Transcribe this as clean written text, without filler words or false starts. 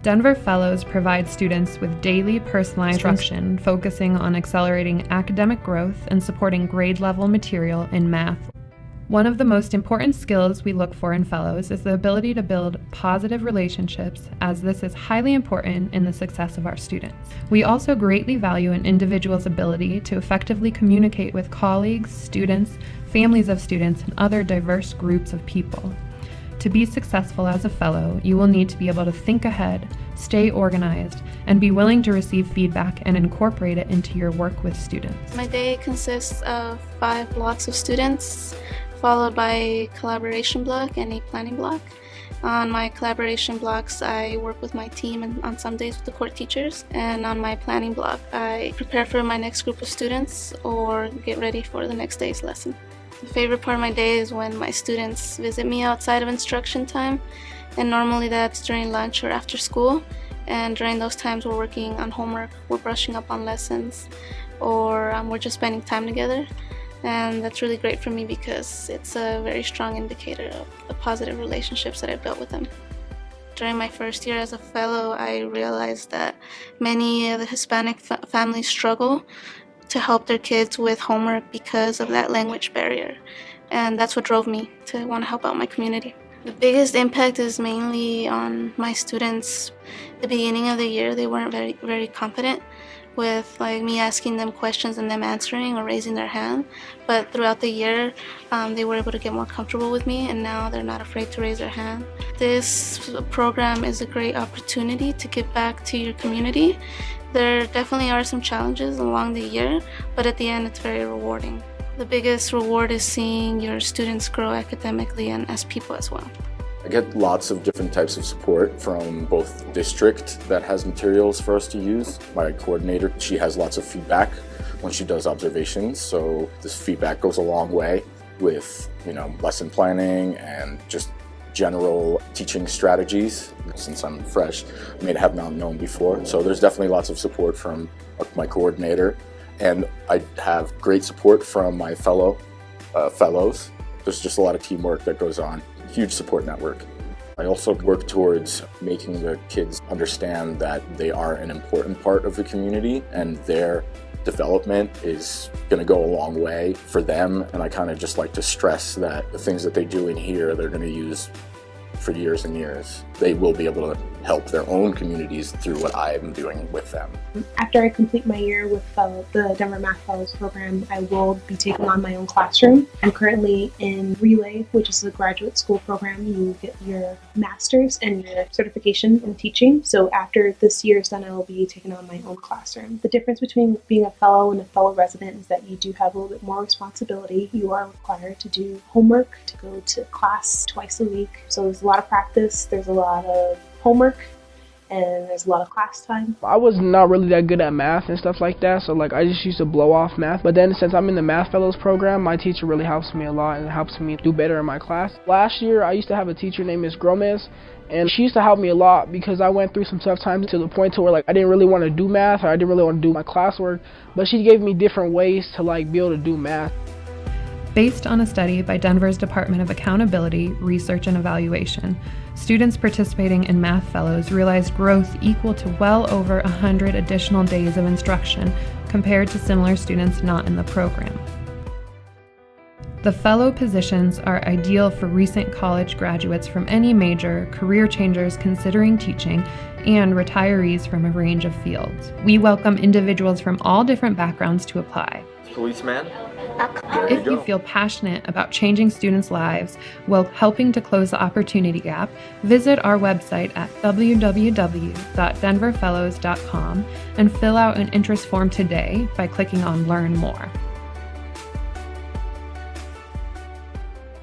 Denver Fellows provide students with daily personalized instruction, focusing on accelerating academic growth and supporting grade-level material in math. One of the most important skills we look for in fellows is the ability to build positive relationships, as this is highly important in the success of our students. We also greatly value an individual's ability to effectively communicate with colleagues, students, families of students, and other diverse groups of people. To be successful as a fellow, you will need to be able to think ahead, stay organized, and be willing to receive feedback and incorporate it into your work with students. My day consists of 5 blocks of students, followed by a collaboration block and a planning block. On my collaboration blocks, I work with my team and on some days with the core teachers. And on my planning block, I prepare for my next group of students or get ready for the next day's lesson. The favorite part of my day is when my students visit me outside of instruction time, and normally that's during lunch or after school. And during those times we're working on homework, we're brushing up on lessons, or we're just spending time together. And that's really great for me because it's a very strong indicator of the positive relationships that I've built with them. During my first year as a fellow, I realized that many of the Hispanic families struggle to help their kids with homework because of that language barrier. And that's what drove me to want to help out my community. The biggest impact is mainly on my students. At the beginning of the year, they weren't very confident with me asking them questions and them answering or raising their hand. But throughout the year, they were able to get more comfortable with me, and now they're not afraid to raise their hand. This program is a great opportunity to give back to your community. There definitely are some challenges along the year, but at the end it's very rewarding. The biggest reward is seeing your students grow academically and as people as well. I get lots of different types of support from both district that has materials for us to use. My coordinator, she has lots of feedback when she does observations, so this feedback goes a long way with lesson planning and just general teaching strategies. Since I'm fresh, I may have not known before, so there's definitely lots of support from my coordinator, and I have great support from my fellows. There's just a lot of teamwork that goes on. Huge support network. I also work towards making the kids understand that they are an important part of the community and their development is going to go a long way for them. And I kind of just like to stress that the things that they do in here, they're going to use for years and years. They will be able to help their own communities through what I am doing with them. After I complete my year with the Denver Math Fellows program, I will be taking on my own classroom. I'm currently in Relay, which is a graduate school program. You get your master's and your certification in teaching. So after this year is done, I will be taking on my own classroom. The difference between being a fellow and a fellow resident is that you do have a little bit more responsibility. You are required to do homework, to go to class twice a week. So there's a lot of practice, there's a lot of homework, and there's a lot of class time. I was not really that good at math and stuff like that, so I just used to blow off math. But then since I'm in the Math Fellows program, my teacher really helps me a lot and helps me do better in my class. Last year, I used to have a teacher named Ms. Gomez, and she used to help me a lot because I went through some tough times to the point to where I didn't really want to do math, or I didn't really want to do my classwork, but she gave me different ways to be able to do math. Based on a study by Denver's Department of Accountability, Research and Evaluation, students participating in Math Fellows realized growth equal to well over 100 additional days of instruction compared to similar students not in the program. The fellow positions are ideal for recent college graduates from any major, career changers considering teaching, and retirees from a range of fields. We welcome individuals from all different backgrounds to apply. Policeman? If you feel passionate about changing students' lives while helping to close the opportunity gap, visit our website at www.denverfellows.com and fill out an interest form today by clicking on Learn More.